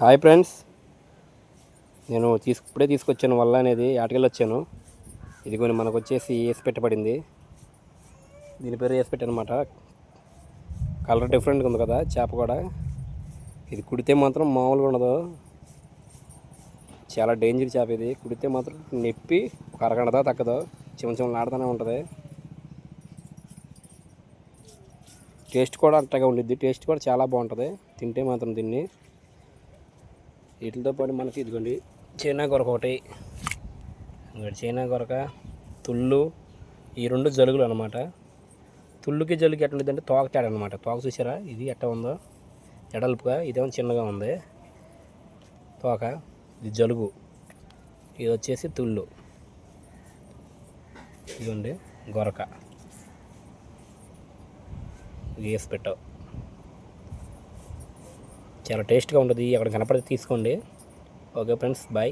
Hi friends, నేను ఇప్పుడే తీసుకొచ్చాను వల్ల అనేది ఆటకెళ్ళి వచ్చాను. ఇదిగోని మనకు వచ్చేసి వేసి పెట్టబడింది. దీని పేరు వేసి పెట్టనమాట. కలర్ డిఫరెంట్గా ఉంది కదా చేప కూడా. ఇది కుడితే మాత్రం మామూలుగా ఉండదు, చాలా డేంజర్ చేప. ఇది కుడితే మాత్రం నొప్పి ఒక అరగంటదా తగ్గదు, చిమచిమలాడుతూనే ఉంటుంది. టేస్ట్ కూడా అంతగా ఉండిద్ది, టేస్ట్ కూడా చాలా బాగుంటుంది తింటే మాత్రం. దీన్ని వీటితో పాటు మనకి ఇదిగోండి చైనా గొరక ఒకటి, చైనా గొరక, తుళ్ళు, ఈ రెండు జలుగులు అనమాట. తుళ్ళుకి జలుగుకి ఎట్లా ఉంటుందంటే తోక తేడా అనమాట. తోక చూసారా ఇది ఎట్లా ఉందో ఎడల్పుగా, ఇదేమో చిన్నగా ఉంది తోక. ఇది జలుగు, ఇది వచ్చేసి తుళ్ళు. ఇదిగోండి గొరక, ఇది వేసి పెట్టావు. చాలా టేస్ట్గా ఉంటుంది. అక్కడ కనపడితే తీసుకోండి. Okay friends, bye.